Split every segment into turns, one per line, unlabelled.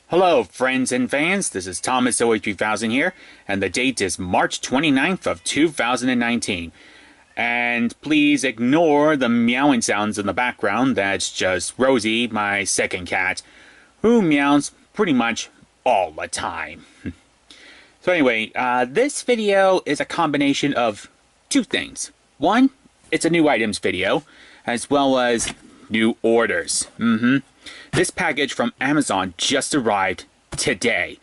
Hello friends and fans, this is ThomasZoey3000 here, and the date is March 29th of 2019. And please ignore the meowing sounds in the background. That's just Rosie, my second cat, who meows pretty much all the time. So anyway, this video is a combination of two things. One, it's a new items video, as well as new orders. This package from Amazon just arrived today,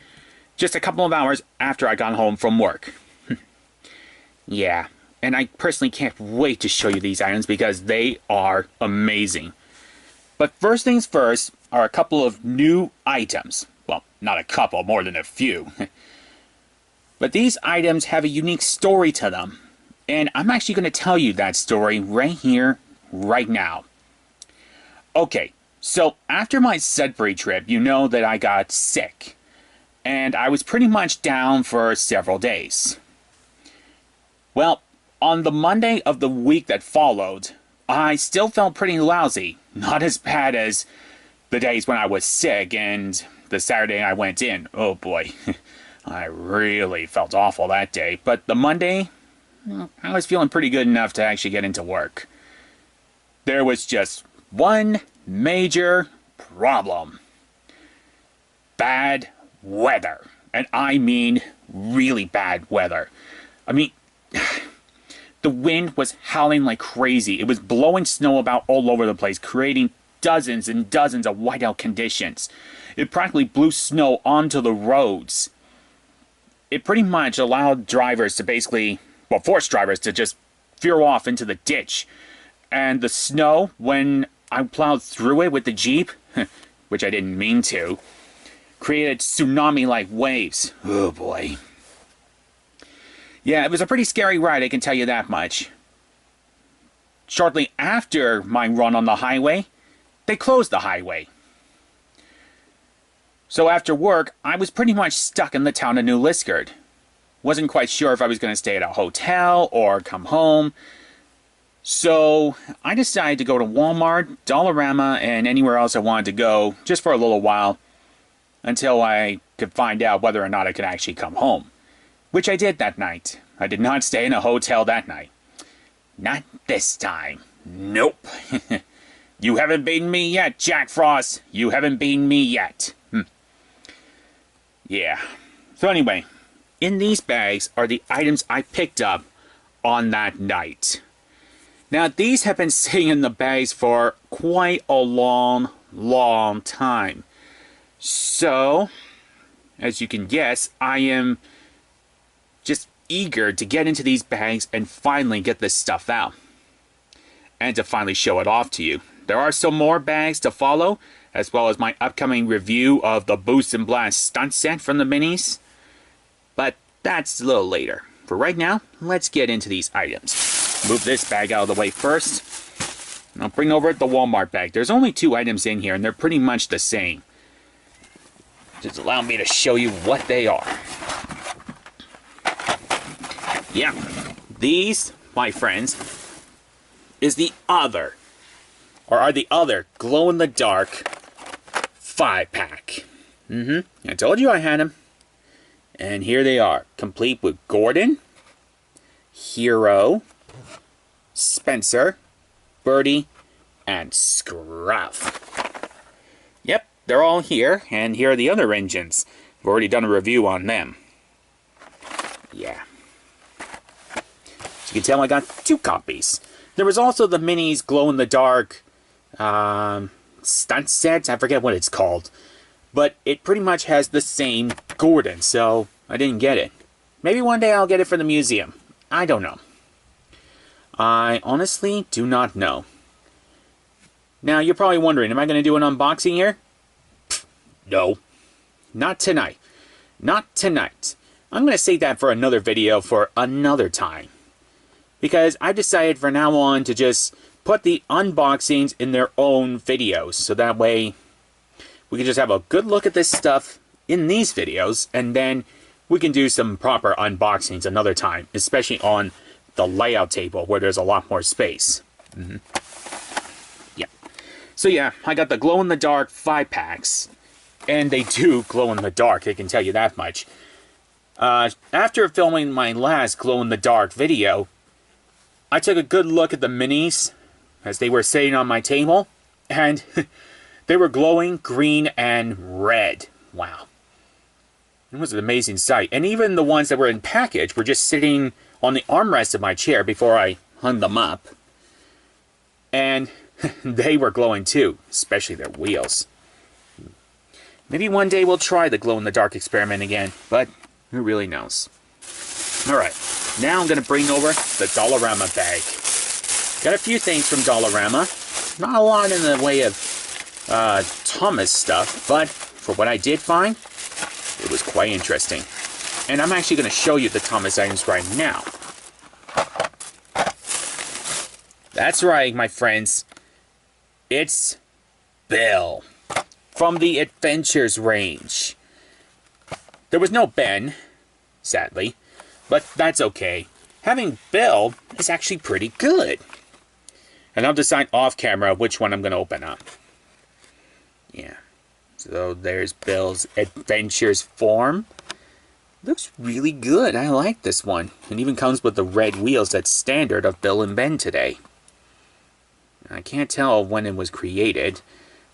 just a couple of hours after I got home from work. Yeah, and I personally can't wait to show you these items because they are amazing. But first things first are a couple of new items. Well, not a couple, more than a few. But these items have a unique story to them, and I'm actually going to tell you that story right here, right now. Okay. So, after my Sudbury trip, you know that I got sick, and I was pretty much down for several days. Well, on the Monday of the week that followed, I still felt pretty lousy. Not as bad as the days when I was sick and the Saturday I went in. Oh boy, I really felt awful that day. But the Monday, I was feeling pretty good enough to actually get into work. There was just one major problem. Bad weather. And I mean really bad weather. I mean, the wind was howling like crazy. It was blowing snow about all over the place, creating dozens and dozens of whiteout conditions. It practically blew snow onto the roads. It pretty much allowed drivers to basically, well, forced drivers to just veer off into the ditch. And the snow, when I plowed through it with the Jeep, which I didn't mean to, created tsunami-like waves. Oh boy. Yeah, it was a pretty scary ride, I can tell you that much. Shortly after my run on the highway, they closed the highway. So after work, I was pretty much stuck in the town of New Liskeard. Wasn't quite sure if I was going to stay at a hotel or come home. So I decided to go to Walmart, Dollarama, and anywhere else I wanted to go just for a little while until I could find out whether or not I could actually come home. Which I did that night. I did not stay in a hotel that night. Not this time. Nope. You haven't beaten me yet, Jack Frost. You haven't beaten me yet. Yeah. So anyway, in these bags are the items I picked up on that night. Now, these have been sitting in the bags for quite a long time. So, as you can guess, I am just eager to get into these bags and finally get this stuff out. And to finally show it off to you. There are some more bags to follow, as well as my upcoming review of the Boost and Blast stunt set from the minis. But that's a little later. For right now, let's get into these items. Move this bag out of the way first. I'll bring over the Walmart bag. There's only two items in here, and they're pretty much the same. Just allow me to show you what they are. Yeah, these, my friends, is the other, or are the other glow-in-the-dark 5-pack. I told you I had them. And here they are, complete with Gordon, Hero, Spencer, Birdie, and Scruff. Yep, they're all here, and here are the other engines. I've already done a review on them. Yeah. As you can tell, I got 2 copies. There was also the minis glow-in-the-dark stunt set. I forget what it's called. But it pretty much has the same Gordon, so I didn't get it. Maybe one day I'll get it for the museum. I don't know. I honestly do not know. Now, you're probably wondering, am I going to do an unboxing here? Pfft, no. Not tonight. Not tonight. I'm going to save that for another video for another time. Because I decided from now on to just put the unboxings in their own videos. So that way we can just have a good look at this stuff in these videos. And then we can do some proper unboxings another time. Especially on the layout table where there's a lot more space. Yeah. So yeah, I got the glow-in-the-dark 5-packs. And they do glow in the dark, I can tell you that much. After filming my last glow-in-the-dark video, I took a good look at the minis as they were sitting on my table, and they were glowing green and red. Wow. It was an amazing sight. And even the ones that were in package were just sitting on the armrest of my chair before I hung them up. And they were glowing too, especially their wheels. Maybe one day we'll try the glow-in-the-dark experiment again, but who really knows? Alright, now I'm going to bring over the Dollarama bag. Got a few things from Dollarama. Not a lot in the way of Thomas stuff, but for what I did find, it was quite interesting. And I'm actually going to show you the Thomas items right now. That's right, my friends. It's Bill from the Adventures range. There was no Ben, sadly, but that's okay. Having Bill is actually pretty good. And I'll decide off camera which one I'm going to open up. Yeah. So there's Bill's Adventures form. Looks really good. I like this one. It even comes with the red wheels that's standard of Bill and Ben today. I can't tell when it was created.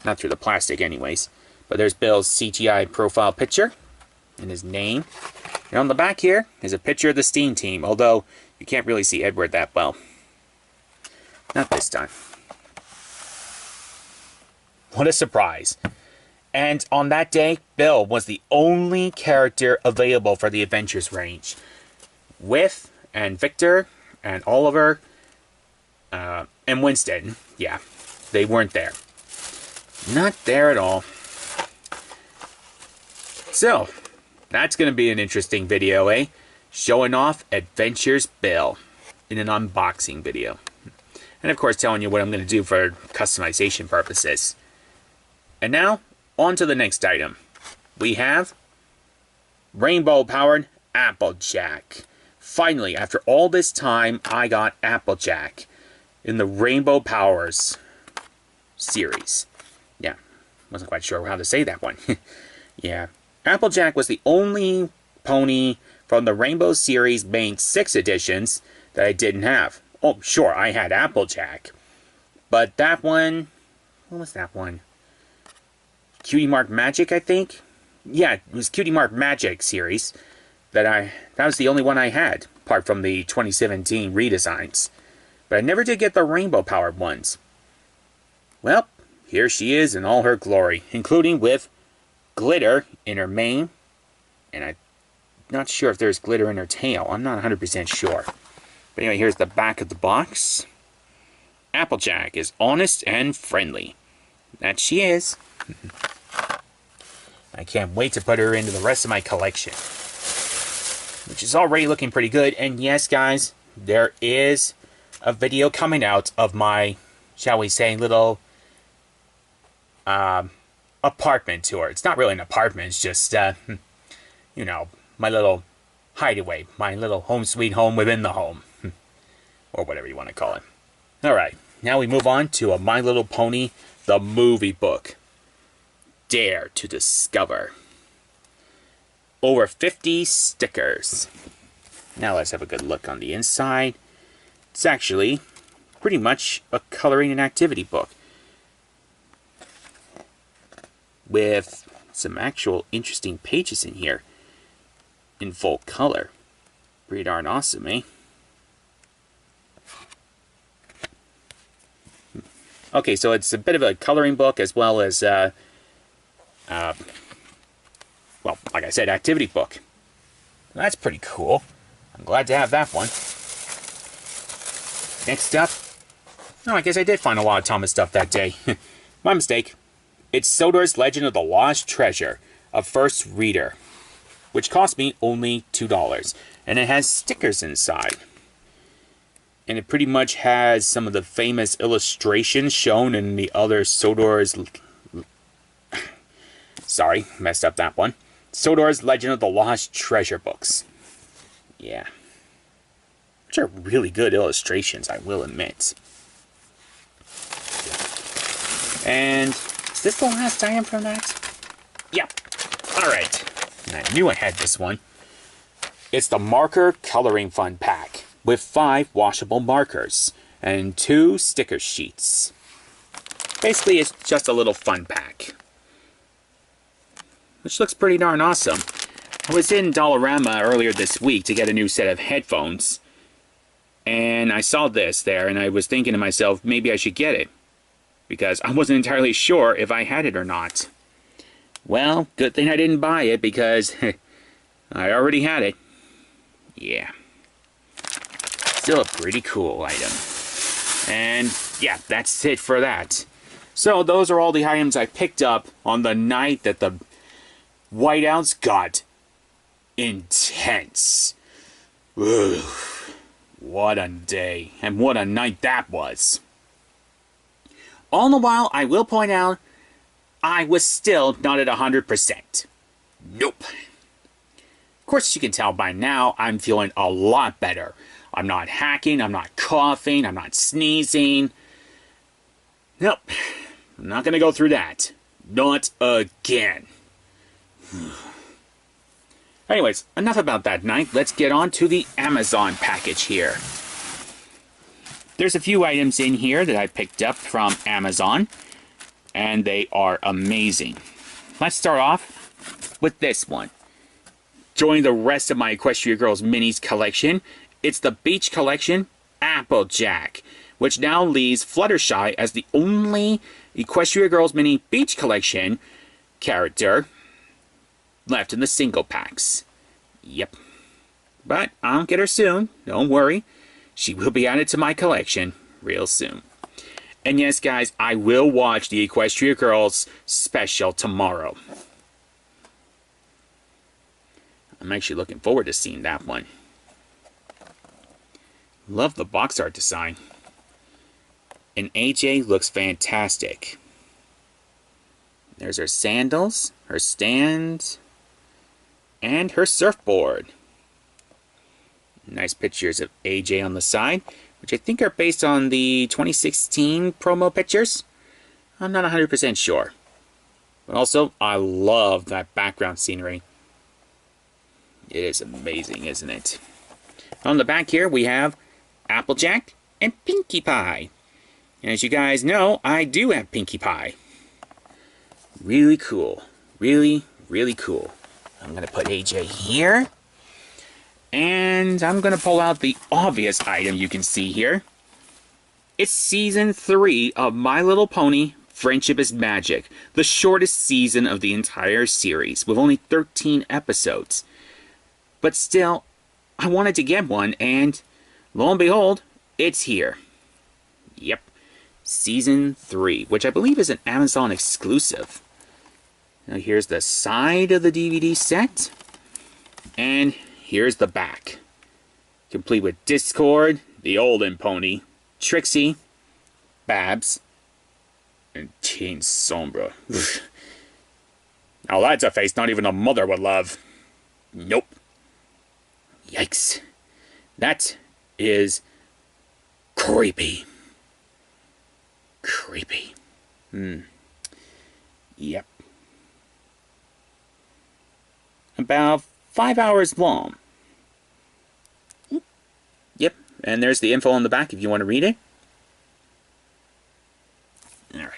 Not through the plastic anyways. But there's Bill's CGI profile picture and his name. And on the back here is a picture of the Steam Team, although you can't really see Edward that well. Not this time. What a surprise. And on that day, Bill was the only character available for the Adventures range. With and Victor and Oliver and Winston, yeah, they weren't there. Not there at all. So, that's going to be an interesting video, eh? Showing off Adventures Bill in an unboxing video. And of course, telling you what I'm going to do for customization purposes. And now, on to the next item. We have rainbow-powered Applejack. Finally, after all this time, I got Applejack in the Rainbow Powers series. Yeah, wasn't quite sure how to say that one. Yeah, Applejack was the only pony from the Rainbow series main 6 editions that I didn't have. Oh, sure, I had Applejack. But that one... What was that one? Cutie Mark Magic, I think? Yeah, it was Cutie Mark Magic series. That was the only one I had, apart from the 2017 redesigns. But I never did get the rainbow-powered ones. Well, here she is in all her glory, including with glitter in her mane. And I'm not sure if there's glitter in her tail. I'm not 100% sure. But anyway, here's the back of the box. Applejack is honest and friendly. That she is. I can't wait to put her into the rest of my collection. Which is already looking pretty good. And yes, guys, there is a video coming out of my, shall we say, little apartment tour. It's not really an apartment, it's just, you know, my little hideaway. My little home sweet home within the home. Or whatever you want to call it. Alright, now we move on to a My Little Pony, the movie book. Dare to Discover. Over 50 stickers. Now let's have a good look on the inside. It's actually pretty much a coloring and activity book. With some actual interesting pages in here. In full color. Pretty darn awesome, eh? Okay, so it's a bit of a coloring book as well as, well, like I said, activity book. That's pretty cool. I'm glad to have that one. Next up, oh, I guess I did find a lot of Thomas stuff that day. My mistake. It's Sodor's Legend of the Lost Treasure, a first reader, which cost me only $2, and it has stickers inside. And it pretty much has some of the famous illustrations shown in the other Sodor's... Sorry, messed up that one. Sodor's Legend of the Lost Treasure books. Yeah. Which are really good illustrations, I will admit. And is this the last item from that? Yep. Alright. I knew I had this one. It's the Marker Coloring Fun Pack with 5 washable markers and 2 sticker sheets. Basically, it's just a little fun pack, which looks pretty darn awesome. I was in Dollarama earlier this week to get a new set of headphones, and I saw this there, and I was thinking to myself, maybe I should get it, because I wasn't entirely sure if I had it or not. Well, good thing I didn't buy it, because I already had it. Yeah. Still a pretty cool item. And yeah, that's it for that. So those are all the items I picked up on the night that the whiteouts got intense. Ugh. What a day, and what a night that was. All the while, I will point out, I was still not at 100%. Nope. Of course, you can tell by now, I'm feeling a lot better. I'm not hacking, I'm not coughing, I'm not sneezing. Nope. I'm not going to go through that. Not again. Anyways, enough about that night. Let's get on to the Amazon package here. There's a few items in here that I picked up from Amazon, and they are amazing. Let's start off with this one. Join the rest of my Equestria Girls Minis collection. It's the Beach Collection Applejack, which now leaves Fluttershy as the only Equestria Girls Mini Beach Collection character left in the single packs. Yep. But I'll get her soon. Don't worry. She will be added to my collection real soon. And yes, guys, I will watch the Equestria Girls special tomorrow. I'm actually looking forward to seeing that one. Love the box art design. And AJ looks fantastic. There's her sandals, her stand, and her surfboard. Nice pictures of AJ on the side, which I think are based on the 2016 promo pictures. I'm not 100% sure. But also, I love that background scenery. It is amazing, isn't it? On the back here, we have Applejack and Pinkie Pie. And as you guys know, I do have Pinkie Pie. Really cool. Really, really cool. I'm going to put AJ here. And I'm going to pull out the obvious item you can see here. It's Season 3 of My Little Pony Friendship is Magic. The shortest season of the entire series, with only 13 episodes. But still, I wanted to get one, and lo and behold, it's here. Yep. Season 3, which I believe is an Amazon exclusive. Now here's the side of the DVD set. And here's the back. Complete with Discord, the Olden Pony, Trixie, Babs, and Teen Sombra. Now that's a face not even a mother would love. Nope. Yikes. That is creepy. Creepy. Yep. About 5 hours long. Yep. And there's the info on the back if you want to read it. Alright.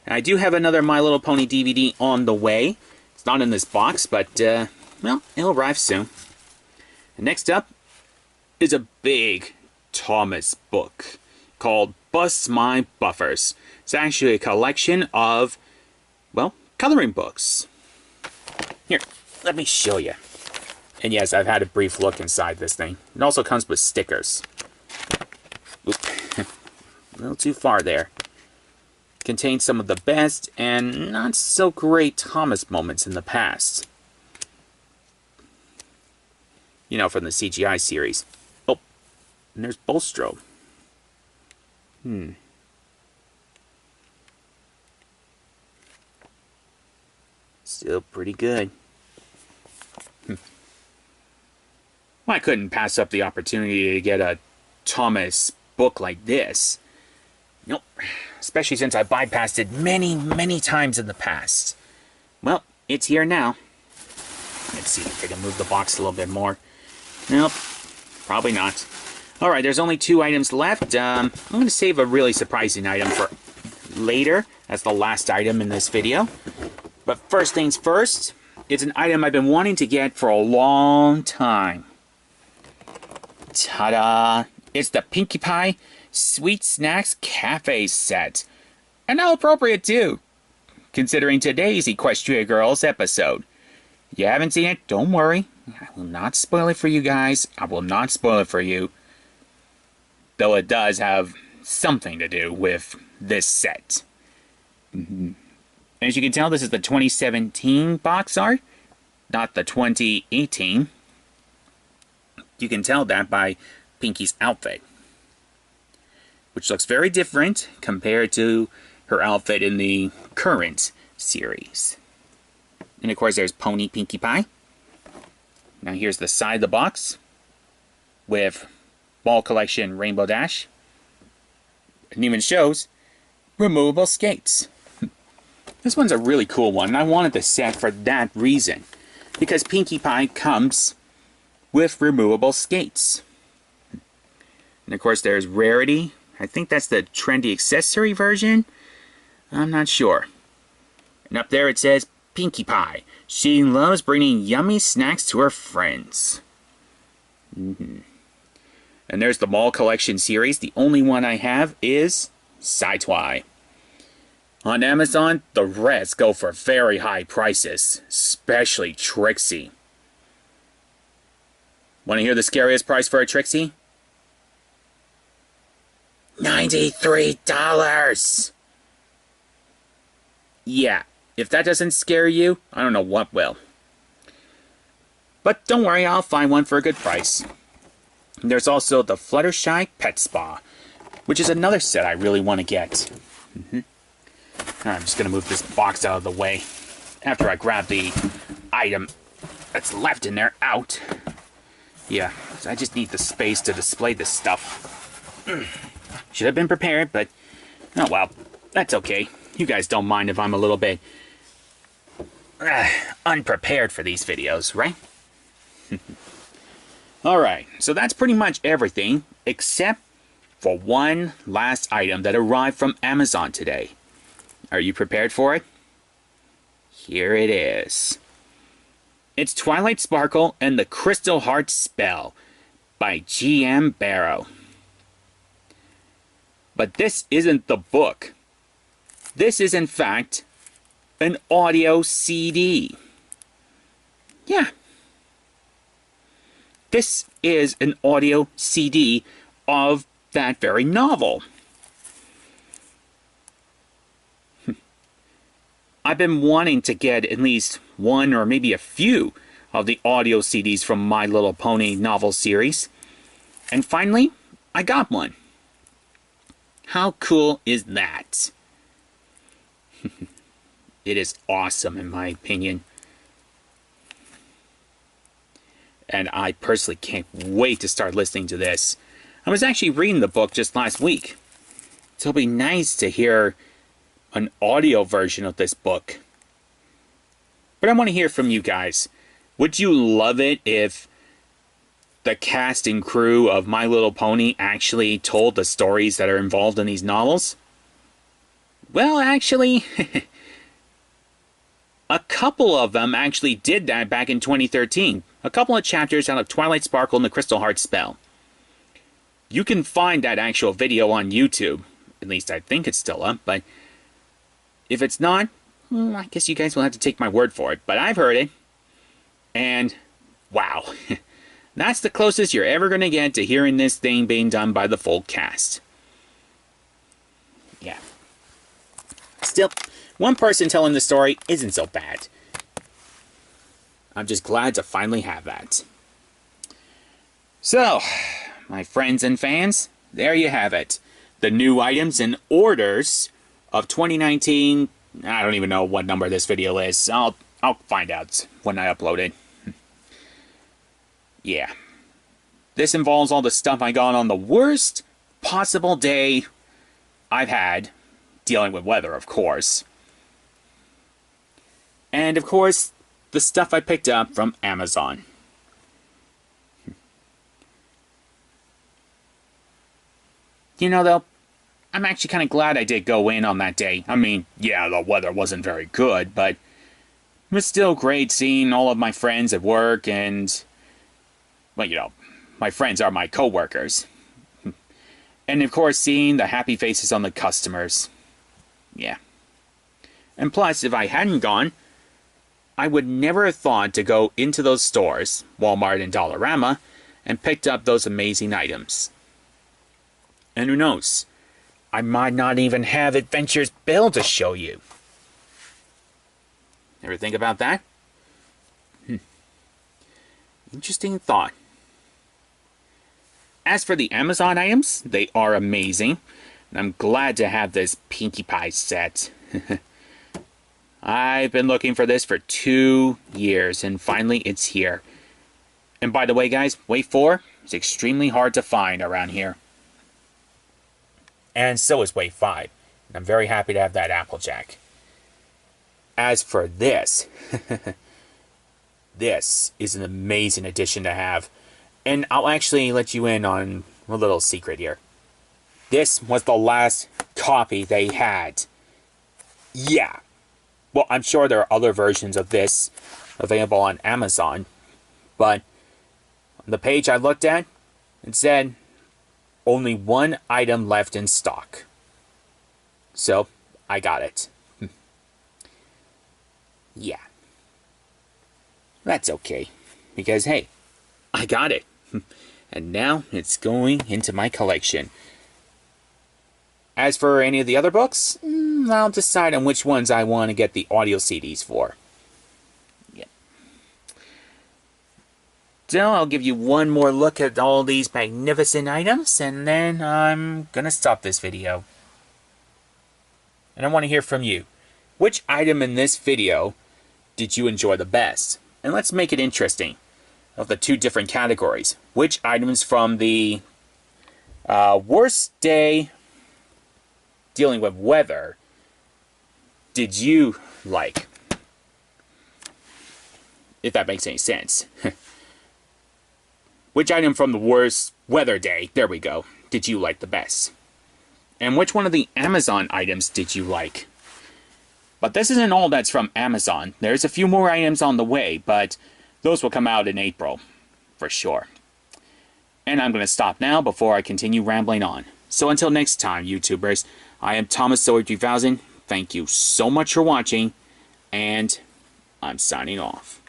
I do have another My Little Pony DVD on the way. It's not in this box, but, well, it'll arrive soon. And next up is a big Thomas book called Bust My Buffers. It's actually a collection of, well, coloring books. Here, let me show you. And yes, I've had a brief look inside this thing. It also comes with stickers. Oop. A little too far there. Contains some of the best and not so great Thomas moments in the past. You know, from the CGI series. Oh, and there's Bolstro. Still pretty good. Well, I couldn't pass up the opportunity to get a Thomas book like this. Nope. Especially since I bypassed it many, many times in the past. Well, it's here now. Let's see if I can move the box a little bit more. Nope, probably not. Alright, there's only 2 items left. I'm going to save a really surprising item for later. That's the last item in this video. But first things first, it's an item I've been wanting to get for a long time. Ta-da! It's the Pinkie Pie Sweet Snacks Cafe set. And how appropriate too, considering today's Equestria Girls episode. If you haven't seen it, don't worry. I will not spoil it for you guys. I will not spoil it for you. Though it does have something to do with this set. As you can tell, this is the 2017 box art, not the 2018. You can tell that by Pinkie's outfit, which looks very different compared to her outfit in the current series. And of course there's Pony Pinkie Pie. Now here's the side of the box with Ball Collection Rainbow Dash. It even shows removable skates. This one's a really cool one, and I wanted the set for that reason. Because Pinkie Pie comes with removable skates. And of course there's Rarity. I think that's the trendy accessory version. I'm not sure. And up there it says Pinkie Pie. She loves bringing yummy snacks to her friends. And there's the Mall Collection series. The only one I have is Sci-Twi. On Amazon, the rest go for very high prices, especially Trixie. Want to hear the scariest price for a Trixie? $93! Yeah, if that doesn't scare you, I don't know what will. But don't worry, I'll find one for a good price. There's also the Fluttershy Pet Spa, which is another set I really want to get. I'm just going to move this box out of the way after I grab the item that's left in there out. Yeah, I just need the space to display this stuff. Should have been prepared, but oh well, that's okay. You guys don't mind if I'm a little bit unprepared for these videos, right? Alright, so that's pretty much everything, except for one last item that arrived from Amazon today. Are you prepared for it? Here it is. It's Twilight Sparkle and the Crystal Heart Spell by G.M. Barrow. But this isn't the book. This is in fact an audio CD. Yeah. This is an audio CD of that very novel. I've been wanting to get at least one or maybe a few of the audio CDs from My Little Pony novel series. And finally, I got one. How cool is that? It is awesome in my opinion. And I personally can't wait to start listening to this. I was actually reading the book just last week. So it'll be nice to hear an audio version of this book. But I want to hear from you guys. Would you love it if the cast and crew of My Little Pony actually told the stories that are involved in these novels? Well, actually, a couple of them actually did that back in 2013. A couple of chapters out of Twilight Sparkle and the Crystal Heart Spell. You can find that actual video on YouTube. At least I think it's still up, but if it's not, well, I guess you guys will have to take my word for it. But I've heard it. And, wow. That's the closest you're ever going to get to hearing this thing being done by the full cast. Yeah. Still, one person telling the story isn't so bad. I'm just glad to finally have that. So, my friends and fans, there you have it. The new items and orders of 2019. I don't even know what number this video is. I'll find out when I upload it. Yeah. This involves all the stuff I got on the worst possible day I've had, dealing with weather, of course. And of course, the stuff I picked up from Amazon. You know, though, I'm actually kind of glad I did go in on that day. I mean, yeah, the weather wasn't very good, but it was still great seeing all of my friends at work and, well, you know, my friends are my co-workers. And of course, seeing the happy faces on the customers. Yeah. And plus, if I hadn't gone, I would never have thought to go into those stores, Walmart and Dollarama, and picked up those amazing items. And who knows, I might not even have Adventures Bill to show you. Ever think about that? Interesting thought. As for the Amazon items, they are amazing. And I'm glad to have this Pinkie Pie set. I've been looking for this for 2 years, and finally it's here. And by the way, guys, Wave 4 is extremely hard to find around here. And so is Wave 5. And I'm very happy to have that Applejack. As for this, this is an amazing addition to have. And I'll actually let you in on a little secret here. This was the last copy they had. Yeah. Well, I'm sure there are other versions of this available on Amazon. But on the page I looked at, it said only one item left in stock. So, I got it. Yeah. That's okay. Because, hey, I got it. And now it's going into my collection. As for any of the other books, I'll decide on which ones I want to get the audio CDs for. Yeah. So I'll give you one more look at all these magnificent items, and then I'm gonna stop this video. And I want to hear from you. Which item in this video did you enjoy the best? And let's make it interesting. Of the 2 different categories, which items from the worst day dealing with weather did you like? If that makes any sense. Which item from the worst weather day, there we go, did you like the best? And which one of the Amazon items did you like? But this isn't all that's from Amazon. There's a few more items on the way, but those will come out in April, for sure. And I'm going to stop now before I continue rambling on. So until next time, YouTubers, I am ThomasZoey3000. Thank you so much for watching, and I'm signing off.